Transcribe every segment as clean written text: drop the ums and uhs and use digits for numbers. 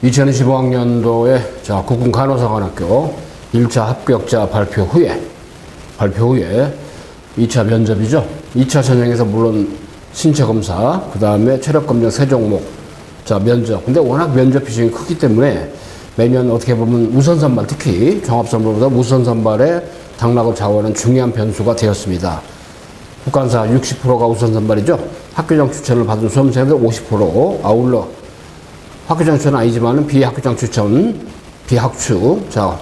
2025학년도에 자, 국군 간호사관학교 1차 합격자 발표 후에 2차 면접이죠. 2차 전형에서 물론 신체 검사, 그 다음에 체력 검정 세 종목, 자, 면접. 근데 워낙 면접 비중이 크기 때문에 매년 어떻게 보면 우선 선발, 특히 종합 선발보다 우선 선발에 당락을 좌우하는 중요한 변수가 되었습니다. 국간사 60%가 우선 선발이죠. 학교장 추천을 받은 수험생들 50%, 아울러 학교장 추천은 아니지만은 비학교장 추천, 비학추, 자,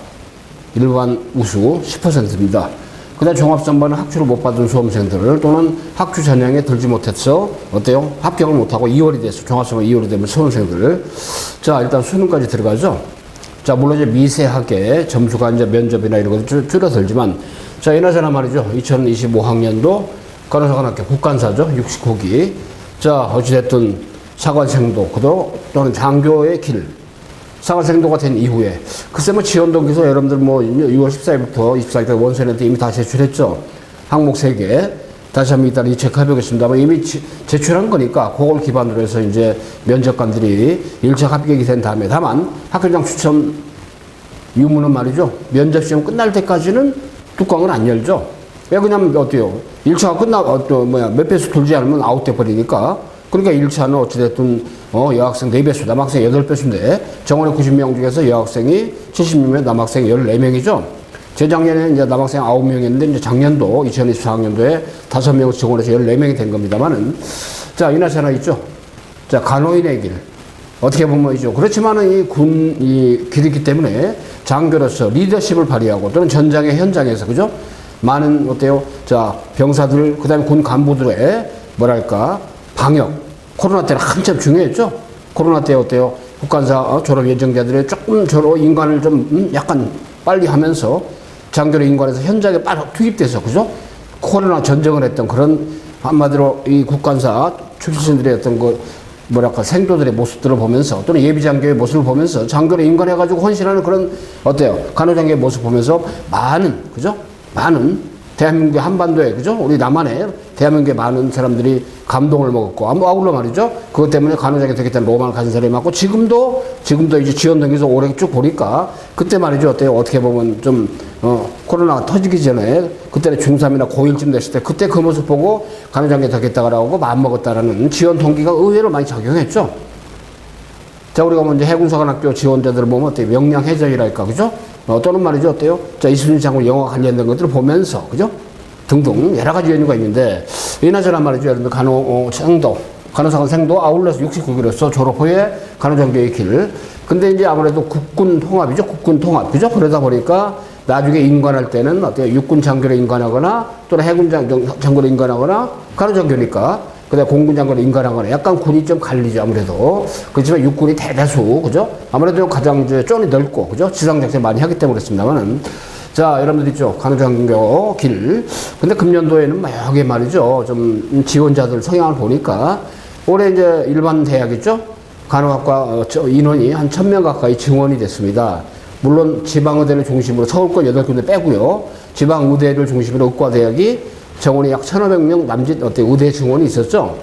일반 우수 10%입니다. 그 다음 종합선발은 학추를 못 받은 수험생들 또는 학추 전형에 들지 못해서 어때요? 합격을 못하고 2월이 됐어. 종합선발 2월이 되면 수험생들. 자, 일단 수능까지 들어가죠. 자, 물론 이제 미세하게 점수가 이제 면접이나 이런 것들 줄어들지만, 자, 이나저나 말이죠. 2025학년도 간호사관학교 국간사죠. 69기. 자, 어찌됐든 사관생도, 또는 장교의 길. 사관생도가 된 이후에 글쎄 뭐 지원 동기서 여러분들 뭐 6월 14일부터 24일까지 원서한테 이미 다 제출했죠. 항목 3개 다시 한번 이따 체크해 보겠습니다만 이미 제출한 거니까 그걸 기반으로 해서 이제 면접관들이 1차 합격이 된 다음에 다만 학교장 추천 유무는 말이죠. 면접 시험 끝날 때까지는 뚜껑을 안 열죠. 왜 그러냐면 어때요? 1차가 몇 배수 돌지 않으면 아웃돼 버리니까. 그러니까 1차는 어찌됐든 여학생 4배수, 남학생 8배수인데 정원의 90명 중에서 여학생이 70명이면 남학생이 14명이죠. 재작년에 이제 남학생 9명이었는데 이제 작년도 2024학년도에 5명을 정원해서 14명이 된 겁니다만은 자, 이나저나 있죠. 자, 간호인의 길. 어떻게 보면 있죠. 그렇지만은 이 길이기 때문에 장교로서 리더십을 발휘하고 또는 전장의 현장에서 그죠? 많은 어때요? 자, 병사들 그다음에 군 간부들의 뭐랄까? 방역, 코로나 때는 한참 중요했죠. 코로나 때 어때요? 국간사 졸업 예정자들의 조금 인관을 좀 약간 빨리 하면서 장교의 인관에서 현장에 빨리 투입돼서 그죠? 코로나 전쟁을 했던 그런 한마디로 이 국간사 출신들의 어떤 그 뭐랄까 생도들의 모습들을 보면서 또는 예비장교의 모습을 보면서 장교를 인관해가지고 헌신하는 그런 어때요? 간호장교의 모습 보면서 많은 대한민국의 한반도에, 그죠? 우리 남한에 대한민국의 많은 사람들이 감동을 먹었고, 아울러 말이죠. 그것 때문에 간호장이 되겠다는 로망을 가진 사람이 많고, 지금도 이제 지원 등에서 오래 쭉 보니까, 그때 말이죠. 어떻게 보면 좀, 코로나가 터지기 전에, 그때는 중3이나 고1쯤 됐을 때, 그때 그 모습 보고 간호장이 되겠다라고 마음먹었다라는 지원 동기가 의외로 많이 작용했죠. 자, 우리가 먼저 해군사관학교 지원자들을 보면 어때요? 명량해적이랄까, 그죠? 또는 말이죠, 어때요? 자, 이순신 장군 영화 관련된 것들을 보면서, 그죠? 등등, 여러 가지 연유가 있는데, 이나저나 말이죠, 여러분들 간호사관 생도 아울러서 69기로서 졸업 후에 간호장교의 길. 근데 이제 아무래도 국군 통합이죠, 국군 통합. 그죠? 그러다 보니까 나중에 인관할 때는 어때요? 육군 장교를 인관하거나, 또는 해군 장교를 인관하거나, 간호장교니까. 그다음에 공군 장관을 인간하거나 약간 군이 좀 갈리죠, 아무래도. 그렇지만 육군이 대다수, 그죠? 아무래도 가장 이제 쫀이 넓고, 그죠? 지상작전 많이 하기 때문에 그렇습니다만은. 자, 여러분들 있죠? 간호장교 길. 근데 금년도에는 여기 말이죠. 좀 지원자들 성향을 보니까 올해 이제 일반 대학이죠? 간호학과 인원이 한 1000명 가까이 증원이 됐습니다. 물론 지방의대를 중심으로 서울권 8군데 빼고요. 지방의대를 중심으로 의과대학이 정원이 약 1500명 남짓 의대 증원이 있었죠.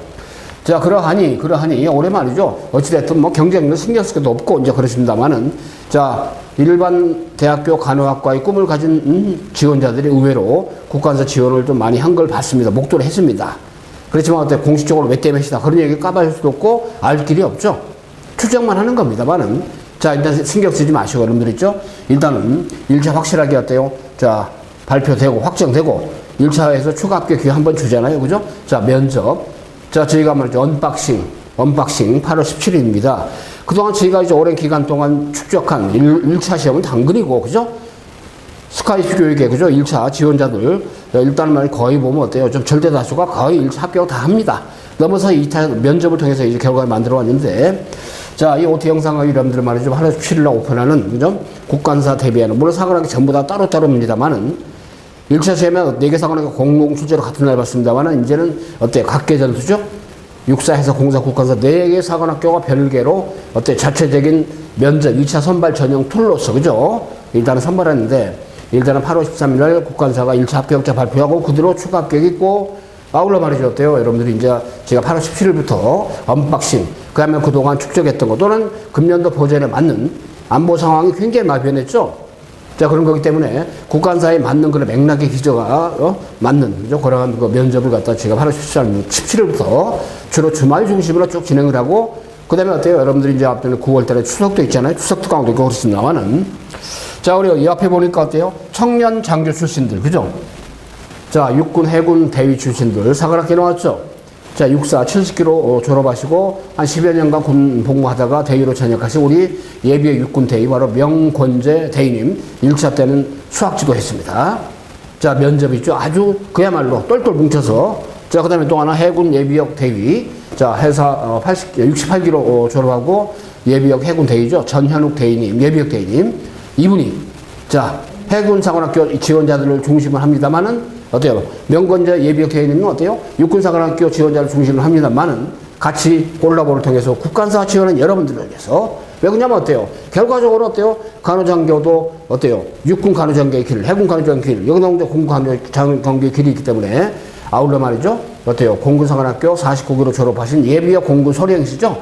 자, 그러하니 올해 말이죠. 어찌됐든 뭐 경쟁률 신경 쓸 것도 없고 이제 그렇습니다만은 자, 일반 대학교 간호학과의 꿈을 가진 지원자들이 의외로 국간사 지원을 좀 많이 한 걸 봤습니다. 목도를 했습니다. 그렇지만 공식적으로 몇 대 몇이다 그런 얘기 까발릴 수도 없고 알 길이 없죠. 추정만 하는 겁니다만은 자, 일단 신경 쓰지 마시고 여러분들 있죠. 일단은 1차 확실하게 어때요? 자, 발표되고 확정되고 1차에서 추가 합격 기회 한번 주잖아요. 그죠? 자, 면접. 자, 저희가 말이죠. 언박싱 8월 17일입니다. 그동안 저희가 이제 오랜 기간 동안 축적한 1차 시험은 당근이고, 그죠? 스카이프 교육에, 그죠? 1차 지원자들. 일단 말 거의 보면 어때요? 좀 절대 다수가 거의 1차 합격을 다 합니다. 넘어서 2차 면접을 통해서 이제 결과를 만들어 왔는데, 자, 이 OT 영상을 여러분들 말이죠. 8월 17일날 오픈하는, 그죠? 국간사 대비하는, 물론 사관학교 전부 다 따로따로입니다만은, 1차 시험에 4개 사관학교 공동 출제로 같은 날 봤습니다만은, 이제는 어때요? 각계 전투죠? 육사해서 공사 국간사 4개 사관학교가 별개로 자체적인 면접 2차 선발 전형 툴로서, 그죠? 일단은 선발했는데, 일단은 8월 13일 날 국간사가 1차 합격자 발표하고 그대로 추가 합격이 있고, 아울러 말이죠. 어때요? 여러분들이 이제 제가 8월 17일부터 언박싱, 그 다음에 그동안 축적했던 거 또는 금년도 버전에 맞는 안보 상황이 굉장히 많이 변했죠. 자, 그런 거기 때문에 국간사에 맞는 그런 맥락의 기저가, 맞는, 그죠? 그러한 그 면접을 갖다 제가 8월 17일부터 주로 주말 중심으로 쭉 진행을 하고, 그 다음에 어때요? 여러분들이 이제 앞에는 9월 달에 추석도 있잖아요. 추석 특강도 있고 그렇습니다만은. 자, 우리 이 앞에 보니까 어때요? 청년 장교 출신들, 그죠? 자, 육군, 해군, 대위 출신들, 사관학교 나왔죠? 자, 육사 70km 졸업하시고, 한 10여 년간 군 복무하다가 대위로 전역하신 우리 예비의 육군 대위, 바로 명권재 대위님, 1차 때는 수학지도 했습니다. 자, 면접이 있죠? 아주 그야말로 똘똘 뭉쳐서, 자, 그 다음에 또 하나 해군 예비역 대위, 자, 해사 68km 졸업하고, 예비역 해군 대위죠? 전현욱 대위님, 예비역 대위님, 이분이, 자, 해군 사관학교 지원자들을 중심을 합니다만은, 어때요? 명건재 예비역 대위님은 어때요? 육군사관학교 지원자를 중심으로 합니다만은 같이 콜라보를 통해서 국간사 지원은 여러분들을 위해서 왜 그러냐면 어때요? 결과적으로 어때요? 간호장교도 어때요? 육군 간호장교의 길, 해군 간호장교의 길, 여기는 공군 간호장교의 길이 있기 때문에 아울러 말이죠? 어때요? 공군사관학교 49기로 졸업하신 예비역 공군 소령이시죠?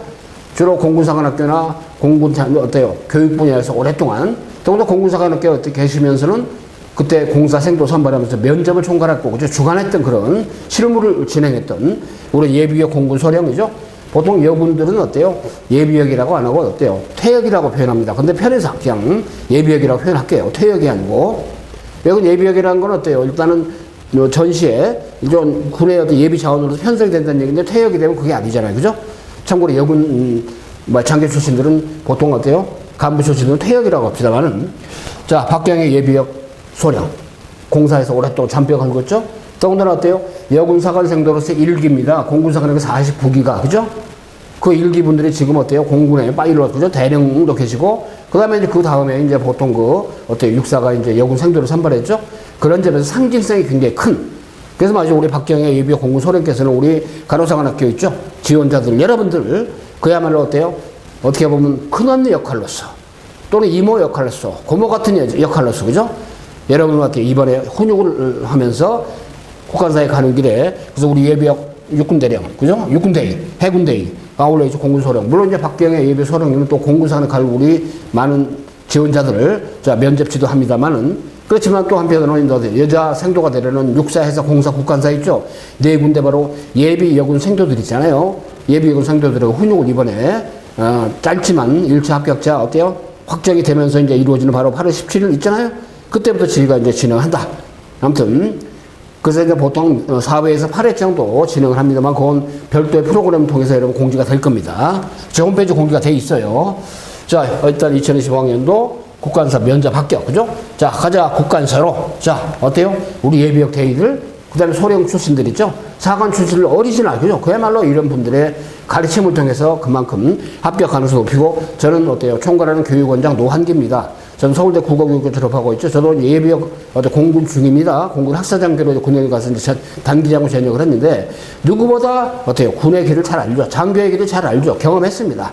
주로 공군사관학교나 공군 어때요? 교육 분야에서 오랫동안 더군다나 공군사관학교 계시면서는 그때 공사생도 선발하면서 면접을 총괄했고, 그죠? 주관했던 그런 실무를 진행했던 우리 예비역 공군 소령이죠. 보통 여군들은 어때요? 예비역이라고 안 하고 어때요? 퇴역이라고 표현합니다. 근데 편의상 그냥 예비역이라고 표현할게요. 퇴역이 아니고. 여기 예비역이라는 건 어때요? 일단은 전시에 이런 군의 어떤 예비 자원으로 편성이 된다는 얘기인데 퇴역이 되면 그게 아니잖아요. 그죠? 참고로 여군 장교 출신들은 보통 어때요? 간부 출신들은 퇴역이라고 합시다만은. 자, 박경의 예비역 소령. 공사에서 오랫동안 잔뼈가 굵었죠? 더군다나 어때요? 여군사관생도로서 1기입니다. 공군사관학교 49기가, 그죠? 그 1기 분들이 지금 어때요? 공군에 파일럿, 그죠? 대령도 계시고, 그 다음에 이제 그 다음에 이제 보통 어때요? 육사가 이제 여군생도를 선발했죠? 그런 점에서 상징성이 굉장히 큰. 그래서 마치 우리 박경의 예비역 공군 소령께서는 우리 간호사관학교 있죠? 지원자들, 여러분들, 그야말로 어때요? 어떻게 보면 큰언니 역할로서, 또는 이모 역할로서, 고모 같은 역할로서, 그죠? 여러분한테 이번에 훈육을 하면서 국간사에 가는 길에 그래서 우리 예비역 육군대령, 그죠? 육군대위, 해군대위, 아울러 이제 공군소령. 물론 이제 박경의 예비 소령님은 또 공군사관에 갈 우리 많은 지원자들을 자, 면접 지도합니다만은 그렇지만 또 한편으로는 여자 생도가 되려는 육사해사 공사 국간사 있죠? 네 군데 바로 예비 여군 생도들 있잖아요. 예비 여군 생도들하고 훈육을 이번에 짧지만 1차 합격자 어때요? 확정이 되면서 이제 이루어지는 바로 8월 17일 있잖아요. 그때부터 저희가 이제 진행한다. 아무튼, 그래서 이제 보통 4회에서 8회 정도 진행을 합니다만, 그건 별도의 프로그램을 통해서 여러분 공지가 될 겁니다. 제 홈페이지 공지가 돼 있어요. 자, 일단 2025학년도 국간사 면접 합격, 그죠? 자, 가자, 국간사로. 자, 어때요? 우리 예비역 대위들, 그 다음에 소령 출신들 있죠? 사관 출신들 오리지널, 그죠? 그야말로 이런 분들의 가르침을 통해서 그만큼 합격 가능성이 높이고, 저는 어때요? 총괄하는 교육원장 노한기입니다. 저는 서울대 국어교육과 졸업하고 있죠. 저도 예비역 공군 중입니다. 공군 학사장교로 군에 가서 이제 단기장으로 전역을 했는데 누구보다 어때요? 군의 길을 잘 알죠. 장교의 길을 잘 알죠. 경험했습니다.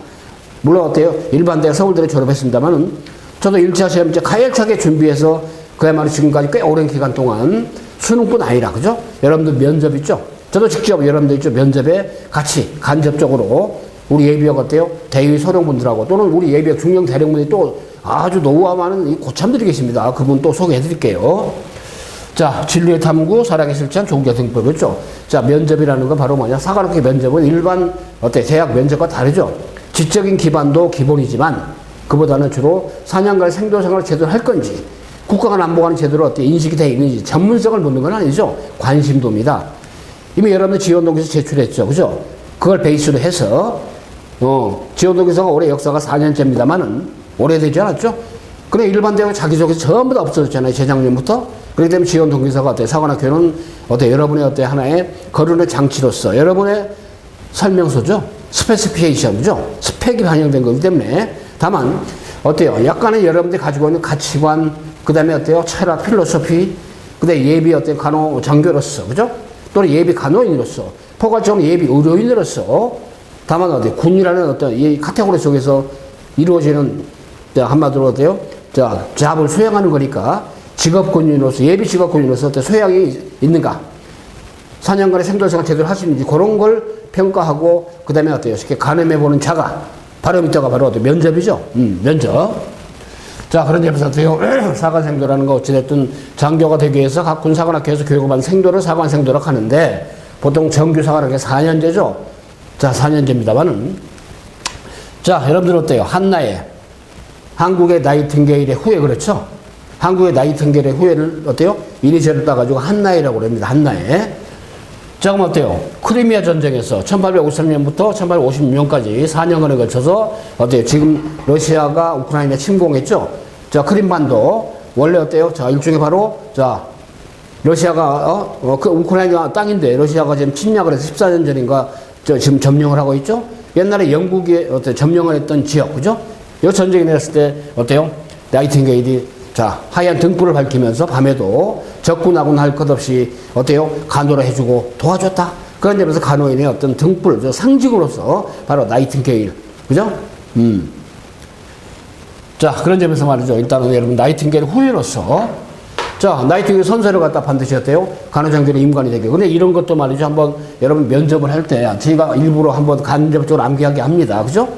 물론 어때요? 일반대 서울대를 졸업했습니다만은 저도 1차 시험 이제 가열차게 준비해서 그야말로 지금까지 꽤 오랜 기간 동안 수능뿐 아니라 그죠? 여러분들 면접 있죠? 저도 직접 여러분들 있죠? 면접에 같이 간접적으로 우리 예비역 어때요? 대위 소령분들하고 또는 우리 예비역 중령 대령분들이 또 아주 노후와 많은 이 고참들이 계십니다. 그분 또 소개해 드릴게요. 자, 진로의 탐구, 사랑의 실천, 종교 등법이죠. 자, 면접이라는 건 바로 뭐냐? 사관학교 면접은 일반 대학 면접과 다르죠. 지적인 기반도 기본이지만 그보다는 주로 4년간 생도생활을 제대로 할 건지 국가가 안보하는 제대로 어때 인식이 되어 있는지 전문성을 묻는 건 아니죠. 관심도입니다. 이미 여러분들 지원동기서 제출했죠. 그죠? 그걸 베이스로 해서 지원동기서가 올해 역사가 4년째입니다만은 오래되지 않았죠? 그래, 일반 대학 자기소개서 전부 다 없어졌잖아요. 재작년부터. 그렇기 때문에 지원 동기서가 어때? 사관학교는 어때? 여러분의 어때? 하나의 거론의 장치로서 여러분의 설명서죠? 스페시피케이션이죠? 스펙이 반영된 거기 때문에 다만, 어때요? 약간의 여러분들이 가지고 있는 가치관, 그 다음에 어때요? 철학, 필로소피, 그 다음에 예비 어때? 간호 장교로서, 그죠? 또는 예비 간호인으로서, 포괄적으로 예비 의료인으로서, 다만 어때? 군이라는 어떤 이 카테고리 속에서 이루어지는 한마디로 어때요? 자, 잡을 수행하는 거니까 직업군인으로서 예비 직업군인으로서 어떤 소양이 있는가? 4년간의 생존생활 제대로 할 수 있는지 그런 걸 평가하고 그 다음에 어때요? 쉽게 가늠해보는 자가 바로 밑자가 바로 어때요? 면접이죠. 면접. 자, 그런 점에서 어때요? 사관생도라는 거 어찌됐든 장교가 되기 위해서 각 군사관학교에서 교육을 받은 생도를 사관생도라고 하는데 보통 정규 사관학교 4년제죠. 자, 4년제입니다만은 자, 여러분들 어때요? 한나에 한국의 나이팅게일의 후예 그렇죠? 한국의 나이팅게일의 후예를 어때요? 이니셜을 따가지고 한나이라고 합니다. 한나에. 자, 그럼 어때요? 크리미아 전쟁에서 1853년부터 1856년까지 4년간에 걸쳐서 어때요? 지금 러시아가 우크라이나 침공했죠? 자, 크림반도 원래 어때요? 자, 일종의 바로 자, 러시아가 그 우크라이나 땅인데 러시아가 지금 침략을 해서 14년 전인가 지금 점령을 하고 있죠? 옛날에 영국이 어때 점령을 했던 지역, 그죠? 이 전쟁이 내렸을 때 어때요? 나이팅게일이 자, 하얀 등불을 밝히면서 밤에도 적군하고는 할 것 없이 어때요? 간호를 해주고 도와줬다. 그런 점에서 간호인의 어떤 등불, 저 상징으로서 바로 나이팅게일. 그죠? 자, 그런 점에서 말이죠. 일단은 여러분 나이팅게일 후예로서 자, 나이팅게일 선서를 갖다 반드시 어때요? 간호장들의 임관이 되게. 근데 이런 것도 말이죠. 한번 여러분 면접을 할 때 저희가 일부러 한번 간접적으로 암기하게 합니다. 그죠?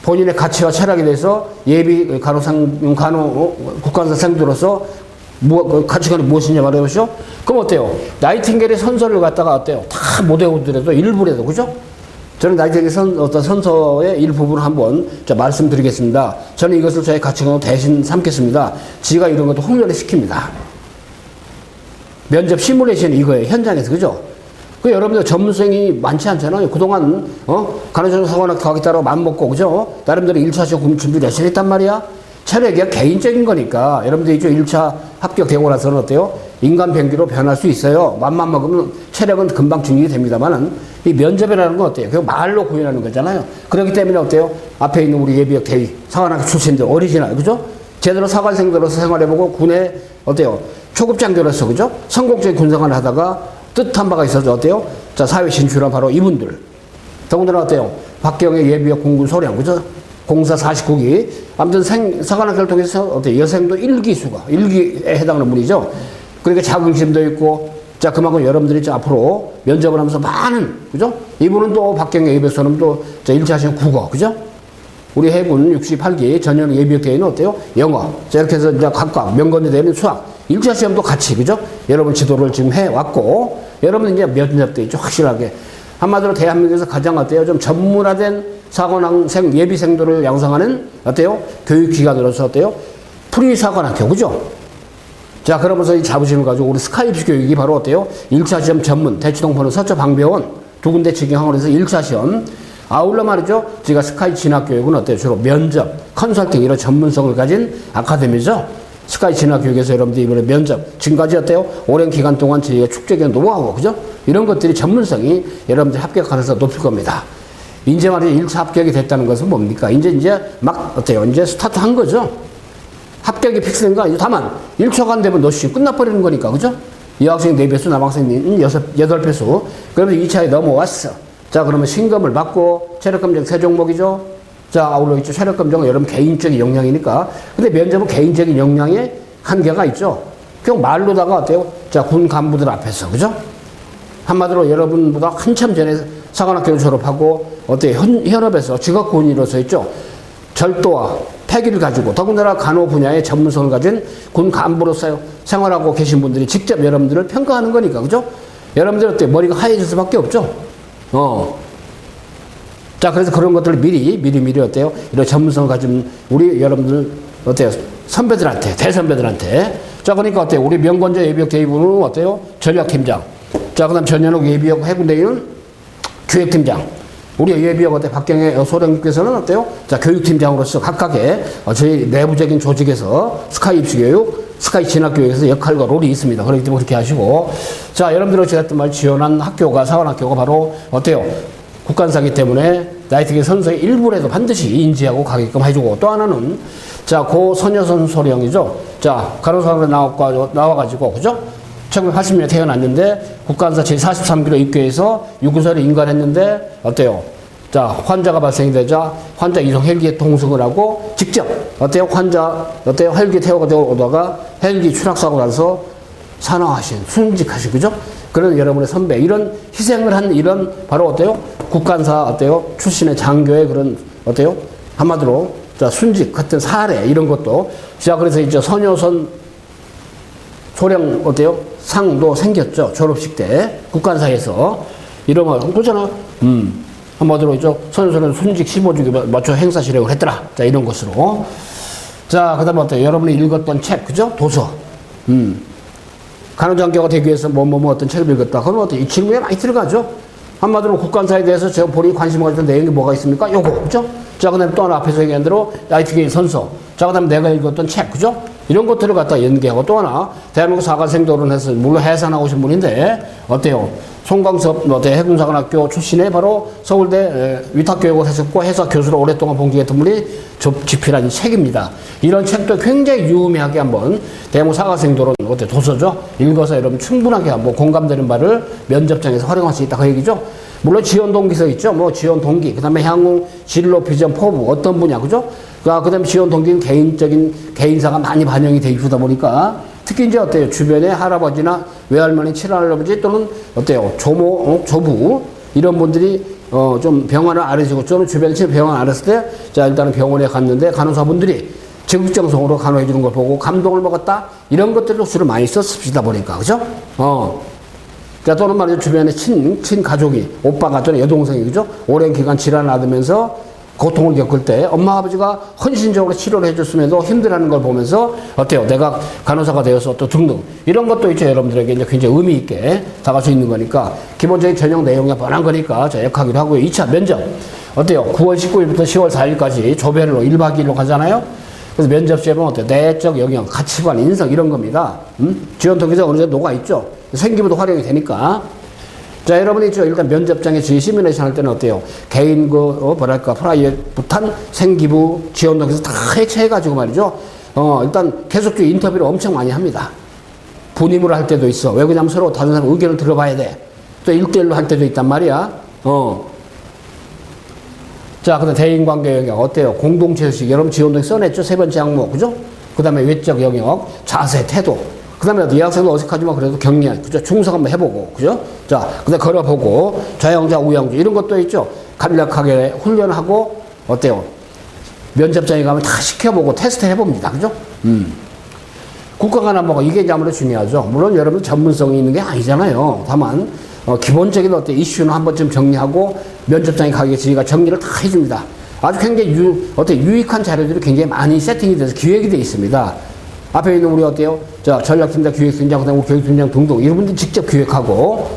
본인의 가치와 철학에 대해서 예비 간호 국가관사 생도로서 가치관이 무엇이냐 말해보시오. 그럼 어때요? 나이팅게일의 선서를 갖다가 어때요? 다 못 외우더라도 일부라도, 그죠? 저는 나이팅게일 선서의 일부분을 한번 말씀드리겠습니다. 저는 이것을 저의 가치관으로 대신 삼겠습니다. 지가 이런 것도 홍련을 시킵니다. 면접 시뮬레이션 이거예요. 현장에서, 그죠? 그 여러분들 전문성이 많지 않잖아요. 그동안 간호조무 사관학교 가기 따라 맘먹고 그죠? 나름대로 1차 시험 준비를 열심히 했단 말이야. 체력이 개인적인 거니까 여러분들이 1차 합격되고 나서는 어때요? 인간 병기로 변할 수 있어요. 맘만 먹으면 체력은 금방 증식이 됩니다만은 이 면접이라는 건 어때요? 그냥 말로 구현하는 거잖아요. 그렇기 때문에 어때요? 앞에 있는 우리 예비역 대위 사관학교 출신들 오리지널, 그죠? 제대로 사관생들로서 생활해보고 군에 어때요? 초급 장교로서, 그죠? 성공적인 군생활을 하다가 뜻한 바가 있어서 어때요? 자, 사회 진출한 바로 이분들. 더군다나 어때요? 박경의 예비역 공군 소령, 그죠? 공사 49기. 아무튼 사관학교를 통해서 어때요? 여생도 1기수가, 1기에 해당하는 분이죠. 그러니까 자긍심도 있고, 자, 그만큼 여러분들이 이제 앞으로 면접을 하면서 많은, 그죠? 이분은 또 박경의 예비역소는 또 1차 시험 국어, 그죠? 우리 해군 68기 전형 예비역 대회는 어때요? 영어. 자, 이렇게 해서 이제 각각 명건대 대회는 수학. 1차 시험도 같이, 그죠? 여러분 지도를 지금 해왔고, 여러분 이제 면접 때 있죠. 확실하게. 한마디로 대한민국에서 가장 어때요? 좀 전문화된 사관학생, 예비생도를 양성하는 어때요? 교육기관으로서 어때요? 프리사관학교, 그죠? 자, 그러면서 이 자부심을 가지고 우리 스카이프 교육이 바로 어때요? 1차 시험 전문, 대치동포는 서초방배원 두 군데 직영학원을 해서 1차 시험. 아울러 말이죠. 제가 스카이 진학교육은 어때요? 주로 면접, 컨설팅 이런 전문성을 가진 아카데미죠. 스카이 진학교육에서 여러분들이 이번에 면접, 지금까지 어때요? 오랜 기간 동안 저희가 축적한 노하우, 그죠? 이런 것들이 전문성이 여러분들 합격 가능성을 높일 겁니다. 이제 말이죠. 1차 합격이 됐다는 것은 뭡니까? 이제 막 어때요? 이제 스타트 한 거죠? 합격이 픽스된 거 아니죠? 다만 1초간 되면 노시중 끝나버리는 거니까, 그죠? 여학생 4배수, 남학생 8배수. 그러면 2차에 넘어왔어. 자, 그러면 신검을 받고 체력검정 3종목이죠. 자, 아울러 있죠. 체력검정은 여러분 개인적인 역량이니까. 근데 면접은 개인적인 역량에 한계가 있죠. 그냥 말로다가 어때요? 자, 군 간부들 앞에서, 그죠? 한마디로 여러분보다 한참 전에 사관학교를 졸업하고 어때요? 현업에서 직업군인으로서 있죠. 절도와 패기를 가지고 더군다나 간호 분야의 전문성을 가진 군 간부로서 생활하고 계신 분들이 직접 여러분들을 평가하는 거니까, 그죠? 여러분들 어때요? 머리가 하얘질 수밖에 없죠? 자, 그래서 그런 것들을 미리 어때요? 이런 전문성을 가진 우리 여러분들 어때요? 선배들한테, 대선배들한테. 자, 그러니까 어때요? 우리 명건조 예비역 대위부는 어때요? 전략팀장. 자, 그 다음 전현욱 예비역 해군대위는 기획팀장. 우리 예비역 어때? 박경혜 소령께서는 어때요? 자, 교육팀장으로서 각각의 저희 내부적인 조직에서 스카이 입시교육, 스카이 진학교육에서 역할과 롤이 있습니다. 그렇기 때문에 그렇게 하시고. 자, 여러분들이 제가 했던 말 지원한 학교가, 사관학교가 바로 어때요? 국간사기 때문에 나이팅게일 선서의 일부라도 반드시 인지하고 가게끔 해주고, 또 하나는 자, 고 선여선 소령이죠. 자, 간호사로 나와가지고, 그죠? 1980년에 태어났는데 국간사 제43기로 입교해서 유구설에 인관했는데 어때요? 자, 환자가 발생이 되자 환자 이송 헬기에 동승을 하고 직접 어때요? 환자 어때요? 헬기 태워가 오다가 헬기 추락사고 나서 산화하신, 순직하신, 그죠? 그런 여러분의 선배, 이런 희생을 한 이런 바로 어때요? 국간사 어때요? 출신의 장교의 그런 어때요? 한마디로 자, 순직 같은 사례 이런 것도 자, 그래서 이제 선효선 소령 어때요? 상도 생겼죠. 졸업식 때 국간사에서 이런 거 그렇잖아. 한마디로 있죠. 선효선은 순직 15주기 맞춰 행사 실행을 했더라. 자, 이런 것으로. 자, 그다음에 어때요? 여러분이 읽었던 책, 그죠? 도서. 간호장교가 되기 위해서 어떤 책을 읽었다. 그러면 어때요? 이 질문에 많이 들어가죠. 한마디로 국간사에 대해서 제가 본인이 관심을 가졌던 내용이 뭐가 있습니까? 요거, 그죠? 자, 그 다음에 또 하나 앞에서 얘기한 대로 나이트게일 선서. 자, 그 다음에 내가 읽었던 책, 그죠? 이런 것들을 갖다 연계하고 또 하나, 대한민국 사관생도론 해서, 물론 해산하고 오신 분인데, 어때요? 송광섭 해군사관학교 출신의 바로 서울대 위탁교육을 했었고 해사 교수로 오랫동안 봉직했던 분이 집필한 책입니다. 이런 책도 굉장히 유의미하게 한번 대한민국 사관생도론 도서죠. 읽어서 여러분 충분하게 한번 공감되는 바를 면접장에서 활용할 수 있다 그 얘기죠. 물론 지원 동기서 있죠. 뭐 지원 동기, 그다음에 향후 진로 비전 포부 어떤 분야, 그죠? 그다음에 지원 동기는 개인사가 많이 반영이 돼 있다 보니까. 특히 이제 어때요? 주변에 할아버지나 외할머니, 친할아버지 또는 어때요? 조모, 조부 이런 분들이 좀 병원을 앓으시고 또는 주변에 병원 앓았을 때 자, 일단은 병원에 갔는데 간호사분들이 적극정성으로 간호해 주는 걸 보고 감동을 먹었다. 이런 것들을 주로 많이 썼습니다 보니까. 그죠? 자, 또는 말이죠. 주변에 친가족이 오빠가 또는 여동생이 그죠? 오랜 기간 질환을 앓으면서 고통을 겪을 때 엄마 아버지가 헌신적으로 치료를 해줬음에도 힘들어하는 걸 보면서 어때요? 내가 간호사가 되어서 또 등등 이런 것도 이제 여러분들에게 이제 굉장히 의미 있게 다가갈 수 있는 거니까 기본적인 전형 내용이 뻔한 거니까 자, 역하기로 하고요. 2차 면접 어때요? 9월 19일부터 10월 4일까지 조별로 1박 2일로 가잖아요. 그래서 면접 시험은 어때요? 내적 영역, 가치관, 인성 이런 겁니다. 지원 통계자 어느 정도 녹아있죠? 생기부도 활용이 되니까. 자, 여러분이 일단 면접장에 시뮬레이션 할 때는 어때요? 개인 프라이빗한 생기부 지원 등에서 다 해체해가지고 말이죠. 일단 계속적으로 인터뷰를 엄청 많이 합니다. 분임으로 할 때도 있어. 왜 그러냐면 서로 다른 사람 의견을 들어봐야 돼. 또 1대1로 할 때도 있단 말이야. 자, 그 다음에 대인관계 영역 어때요? 공동체의식 여러분 지원 등에 써냈죠? 세 번째 항목, 그죠? 그 다음에 외적 영역, 자세, 태도. 그 다음에 이 학생도 어색하지만 그래도 격리, 그죠? 충성 한번 해보고, 그죠? 자, 그 다음에 걸어보고, 좌영자, 우영자, 이런 것도 있죠? 간략하게 훈련하고, 어때요? 면접장에 가면 다 시켜보고 테스트 해봅니다. 그죠? 국가간 안보가 이게 아무래도 중요하죠. 물론 여러분 전문성이 있는 게 아니잖아요. 다만, 기본적인 어떤 이슈는 한 번쯤 정리하고, 면접장에 가기 위해서 저희가 정리를 다 해줍니다. 아주 굉장히 유익한 자료들이 굉장히 많이 세팅이 돼서 기획이 되어 있습니다. 앞에 있는 우리 어때요? 자, 전략팀장, 기획팀장, 그 다음에 교육팀장 등등 이런 분들 직접 기획하고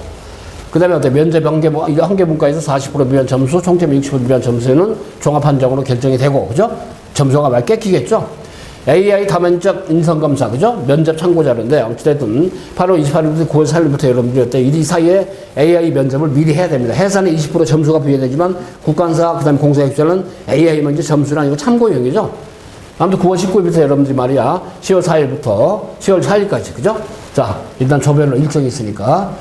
그 다음에 어때요? 면접 한 개 문과에서 40% 비반 점수, 총점 60% 비반 점수는 종합판정으로 결정이 되고 그죠? 점수가 많이 깎이겠죠? AI 다면적 인성검사 그죠? 면접 참고자료인데 어찌됐든 8월 28일부터 9월 4일부터 여러분들이 어때요? 이 사이에 AI 면접을 미리 해야 됩니다. 해산에 20% 점수가 부여되지만 국간사 그 다음에 공사역자는 AI 먼저 점수는 아니고 참고용이죠. 아무튼 9월 19일부터 여러분들이 말이야 10월 4일부터 10월 4일까지 그죠? 자, 일단 조별로 일정이 있으니까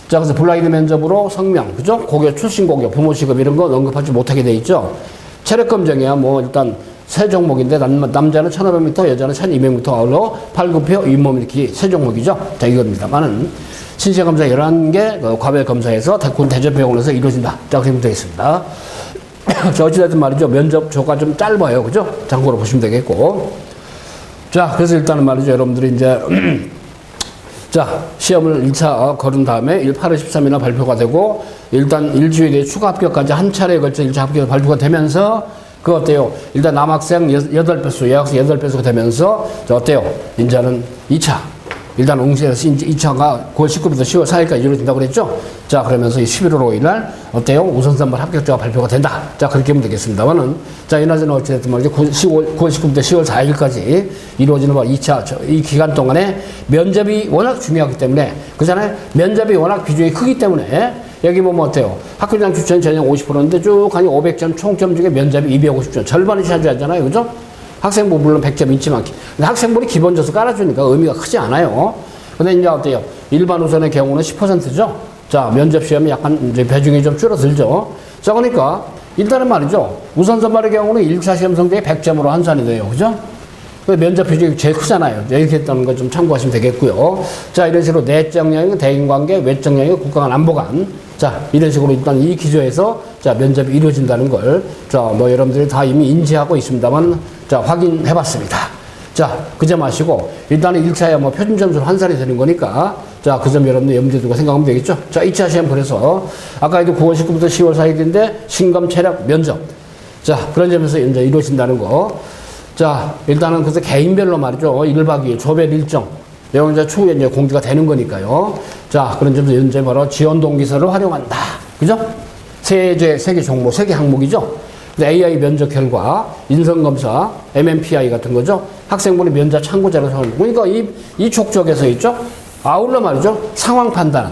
자, 그래서 블라인드 면접으로 성명 그죠? 고교 출신 고교 부모 시급 이런 거 언급하지 못하게 돼 있죠. 체력 검정이야 뭐 일단 세 종목인데 남자는 1500m 여자는 1200m 아울러 팔굽혀 윗몸 일으키기 세 종목이죠. 자, 이겁니다만은 신체검사 11개 과외 검사에서 군 대전병원에서 이루어진다. 자, 그렇게 되겠습니다. 자, 어찌됐든 말이죠. 면접조가 좀 짧아요. 그죠? 참고로 보시면 되겠고. 자, 그래서 일단은 말이죠. 여러분들이 이제, 자, 시험을 1차 거른 다음에 8월 13일날 발표가 되고, 일단 일주일에 추가 합격까지 한 차례에 걸쳐 1차 합격 발표가 되면서, 그거 어때요? 일단 남학생 8배수, 여학생 8배수가 되면서, 자, 어때요? 이제는 2차. 일단 응시에서 2차가 9월 19일부터 10월 4일까지 이루어진다고 그랬죠? 자, 그러면서 11월 5일날 어때요? 우선선발 합격자가 발표가 된다. 자, 그렇게 하면 되겠습니다만은 자, 이나저나 어찌됐든 말이죠. 9월 19일부터 10월 4일까지 이루어지는 2차, 이 기간 동안에 면접이 워낙 중요하기 때문에 그잖아요? 면접이 워낙 비중이 크기 때문에 여기 보면 어때요? 학교장 추천 전형 50%인데 쭉 가니 500점 총점 중에 면접이 250점. 절반이 차지하잖아요. 그죠? 학생부 물론 100점 있지만 근데 학생부를 기본 점수 깔아주니까 의미가 크지 않아요. 근데 이제 어때요? 일반 우선의 경우는 10%죠. 자, 면접 시험이 약간 이제 비중이 좀 줄어들죠. 자, 그러니까 일단은 말이죠. 우선 선발의 경우는 1차 시험 성적이 100점으로 환산이 돼요. 그죠? 면접 표준이 제일 크잖아요. 이렇게 했다는 거 좀 참고하시면 되겠고요. 자, 이런 식으로 내적 영역은 대인관계, 외적 영역은 국가간 안보관. 자, 이런 식으로 일단 이 기조에서 자, 면접이 이루어진다는 걸 자, 뭐 여러분들이 다 이미 인지하고 있습니다만 자, 확인해 봤습니다. 자, 그 점 아시고 일단은 1차에 뭐 표준 점수로 환산이 되는 거니까 자, 그 점 여러분들 염두에 두고 생각하면 되겠죠. 자, 2차 시험 그래서 아까 해도 9월 19일부터 10월 4일인데 신검, 체력, 면접. 자, 그런 점에서 이제 이루어진다는 거. 자, 일단은 그래서 개인별로 말이죠. 1박 2일 조별 일정. 이런 이제 추후에 이제 공개가 되는 거니까요. 자, 그런 점에서 현재 바로 지원 동기서를 활용한다. 그죠? 세 개 종목, 3개 항목이죠. AI 면접 결과, 인성검사, MMPI 같은 거죠. 학생분의 면접 참고자료 사용. 그러니까 이 족적에서 있죠. 아울러 말이죠. 상황 판단.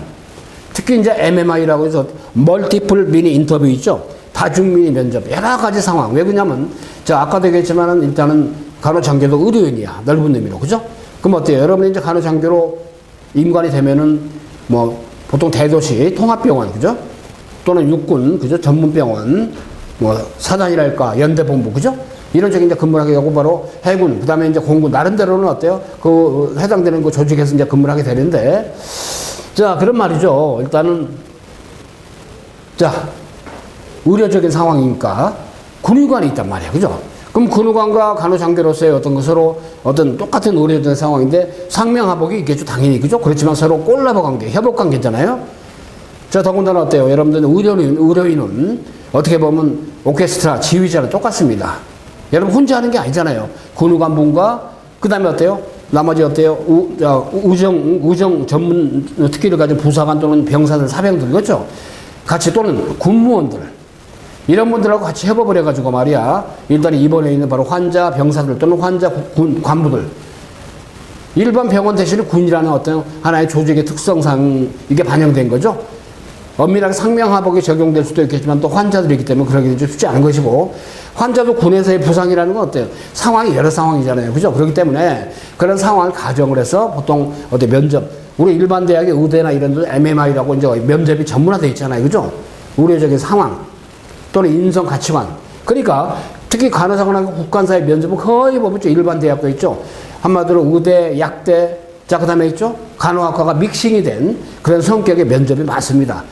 특히 이제 MMI라고 해서 멀티플 미니 인터뷰 있죠. 다중미니 면접. 여러 가지 상황. 왜 그러냐면, 자, 아까도 얘기했지만은 일단은 간호장교도 의료인이야. 넓은 의미로. 그죠? 그럼 어때요? 여러분이 이제 간호장교로 임관이 되면은 뭐 보통 대도시 통합병원. 그죠? 또는 육군. 그죠? 전문병원. 뭐 사단이랄까 연대본부 그죠? 이런 쪽에 이제 근무를 하게 되고 바로 해군 그다음에 이제 공군 나름대로는 어때요? 그 해당되는 그 조직에서 이제 근무를 하게 되는데 자 그런 말이죠. 일단은 자 의료적인 상황이니까 군의관이 있단 말이야 그죠? 그럼 군의관과 간호장교로서의 어떤 것으로 어떤 똑같은 의료적인 상황인데 상명하복이 있겠죠 당연히 그죠? 그렇지만 서로 콜라보 관계 협업 관계잖아요. 자 더군다나 어때요? 여러분들은 의료인은 어떻게 보면 오케스트라 지휘자는 똑같습니다. 여러분 혼자 하는 게 아니잖아요. 군의관분과 그 다음에 어때요? 나머지 어때요? 우정 전문 특기를 가진 부사관 또는 병사들, 사병들 그렇죠? 같이 또는 군무원들 이런 분들하고 같이 협업을 해가지고 말이야. 일단 입원해 있는 바로 환자, 병사들 또는 환자 관부들 일반 병원 대신에 군이라는 어떤 하나의 조직의 특성상 이게 반영된 거죠. 엄밀하게 상명하복이 적용될 수도 있겠지만 또 환자들이 있기 때문에 그러기는 좀 쉽지 않은 것이고 환자도 군에서의 부상이라는 건 어때요? 상황이 여러 상황이잖아요. 그죠? 그렇기 때문에 그런 상황을 가정을 해서 보통 어때 면접 우리 일반 대학의 의대나 이런 데 MMI라고 이제 면접이 전문화되어 있잖아요. 그죠? 의료적인 상황 또는 인성 가치관 그러니까 특히 간호사관하고 국간사의 면접은 거의 보면 일반 대학도 있죠. 한마디로 의대, 약대 자 그 다음에 있죠. 간호학과가 믹싱이 된 그런 성격의 면접이 많습니다.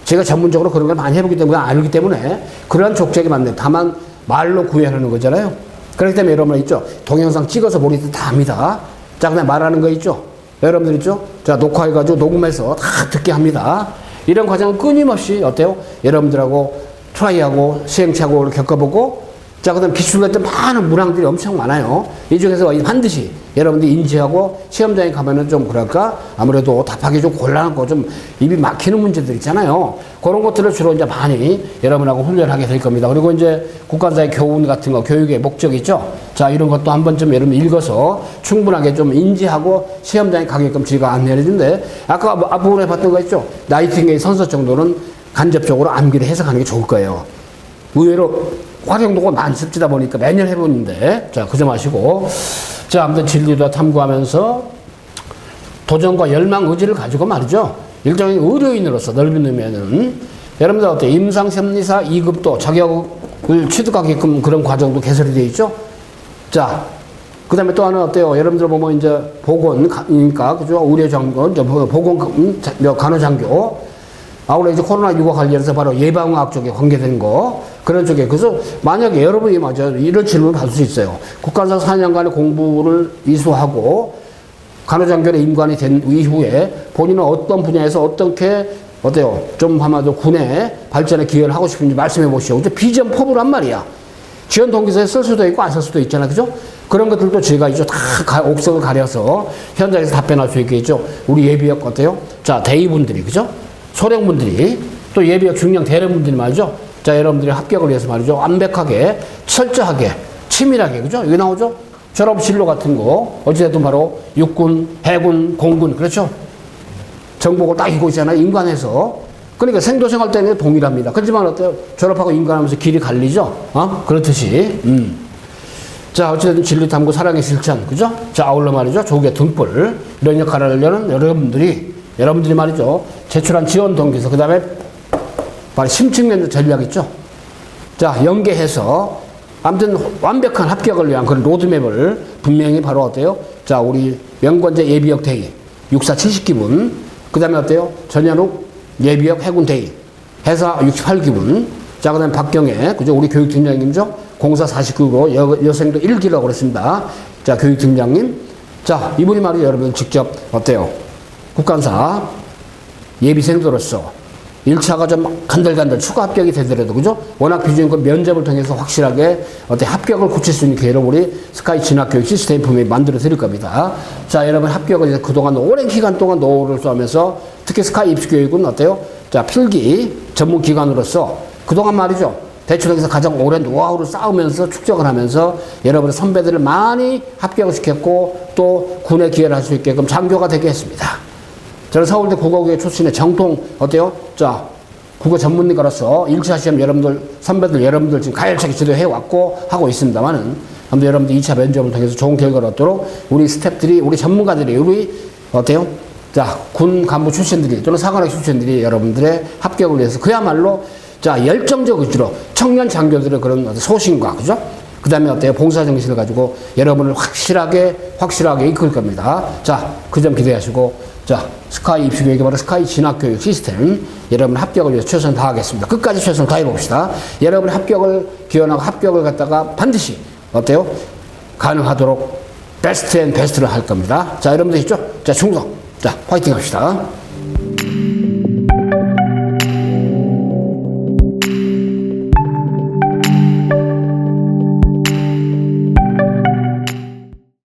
제가 전문적으로 그런 걸 많이 해보기 때문에 알기 때문에 그러한 족적이 맞네요. 다만 말로 구현하는 거잖아요. 그렇기 때문에 여러분 있죠. 동영상 찍어서 모니터 다 합니다. 자 그다음에 말하는 거 있죠. 여러분들 있죠. 자 녹화해가지고 녹음해서 다 듣게 합니다. 이런 과정은 끊임없이 어때요? 여러분들하고 트라이하고 시행착오를 겪어보고 자 그다음 기출할 때 많은 문항들이 엄청 많아요. 이 중에서 반드시 여러분들이 인지하고 시험장에 가면은 좀 그럴까 아무래도 답하기 좀 곤란하고 좀 입이 막히는 문제들 있잖아요. 그런 것들을 주로 이제 많이 여러분하고 훈련하게 될 겁니다. 그리고 이제 국가사의 교훈 같은 거 교육의 목적이 있죠. 자 이런 것도 한 번쯤 여러분 읽어서 충분하게 좀 인지하고 시험장에 가게끔 제가 안내를 해주는데 아까 앞부분에 봤던 거 있죠. 나이팅게일 선서 정도는 간접적으로 암기를 해석하는 게 좋을 거예요. 의외로 활용도가 많습니다 보니까 매년 해보는데 자 그 점 아시고 자 아무튼 진리도 탐구하면서 도전과 열망 의지를 가지고 말이죠 일종의 의료인으로서 넓은 의미에는 여러분들 어때요? 임상심리사 2급도 자격을 취득하게끔 그런 과정도 개설이 되어 있죠. 자 그 다음에 또 하나 어때요? 여러분들 보면 이제 보건이니까 그죠? 의료장교 보건 간호장교 아울러 이제 코로나19와 관련해서 바로 예방의학 쪽에 관계된 거 그런 쪽에 그래서 만약에 여러분이 맞아요 이런 질문을 받을 수 있어요. 국가사 4년간의 공부를 이수하고 간호장교로 임관이 된 이후에 본인은 어떤 분야에서 어떻게 어때요? 좀 한마디로 군의 발전에 기여를 하고 싶은지 말씀해 보시오. 이제 비전 포부란 말이야. 지원 동기서에 쓸 수도 있고 안 쓸 수도 있잖아. 그죠? 그런 것들도 제가 이제 다 옥석을 가려서 현장에서 답변할 수 있게 있죠. 우리 예비역 어때요? 자, 대의분들이 그죠? 소령분들이 또 예비역 중령 대령분들이 말이죠. 자, 여러분들이 합격을 위해서 말이죠. 완벽하게, 철저하게, 치밀하게, 그죠? 여기 나오죠? 졸업 진로 같은 거. 어찌됐든 바로 육군, 해군, 공군, 그렇죠? 정복을 딱 이고 있잖아요. 인간에서. 그러니까 생도생활 때는 동일합니다. 그렇지만 어때요? 졸업하고 인간하면서 길이 갈리죠? 그렇듯이. 자, 어찌됐든 진리 탐구 사랑의 실천, 그죠? 자, 아울러 말이죠. 조국의 등불. 이런 역할을 하려는 여러분들이 말이죠. 제출한 지원 동기서, 그 다음에 바로 심층면접 전략 있죠. 자, 연계해서 아무튼 완벽한 합격을 위한 그런 로드맵을 분명히 바로 어때요? 자, 우리 명관제 예비역 대위 64 70기분, 그 다음에 어때요? 전현욱 예비역 해군 대위 해사 68기분, 자, 그 다음에 박경혜, 그죠? 우리 교육팀장님이죠? 공사 49로 여생도 1기라고 그랬습니다. 자, 교육팀장님. 자, 이분이 말이죠. 여러분 직접 어때요? 국간사 예비생도로서 1차가 좀 간들간들 추가 합격이 되더라도, 그죠? 워낙 비중있고 면접을 통해서 확실하게 합격을 굳힐 수 있는 기회를 우리 스카이 진학교육 시스템 분명히 만들어 드릴 겁니다. 자, 여러분 합격을 이제 그동안 오랜 기간 동안 노후를 쏘면서 특히 스카이 입시교육은 어때요? 자, 필기 전문 기관으로서 그동안 말이죠. 대출에서 가장 오랜 노하우를 쌓으면서 축적을 하면서 여러분의 선배들을 많이 합격을 시켰고 또 군에 기여를 할 수 있게끔 장교가 되게 했습니다. 저는 서울대 국어교육 출신의 정통 어때요? 자, 국어 전문가로서 1차 시험 여러분들 선배들 여러분들 지금 가열차게 지도해 왔고 하고 있습니다만은 아무튼 여러분들 2차 면접을 통해서 좋은 결과를 얻도록 우리 스태프들이 우리 전문가들이 우리 어때요? 자, 군 간부 출신들이 또는 사관학 출신들이 여러분들의 합격을 위해서 그야말로 자, 열정적 의지로 청년 장교들의 그런 소신과, 그죠? 그 다음에 어때요? 봉사정신을 가지고 여러분을 확실하게 이끌 겁니다. 자, 그 점 기대하시고, 자, 스카이 입시교육이 바로 스카이 진학교육 시스템, 여러분 합격을 위해서 최선을 다하겠습니다. 끝까지 최선을 다해봅시다. 여러분의 합격을 기원하고 합격을 갖다가 반드시, 어때요? 가능하도록 베스트 앤 베스트를 할 겁니다. 자, 여러분들 있죠? 자, 충성. 자, 화이팅 합시다.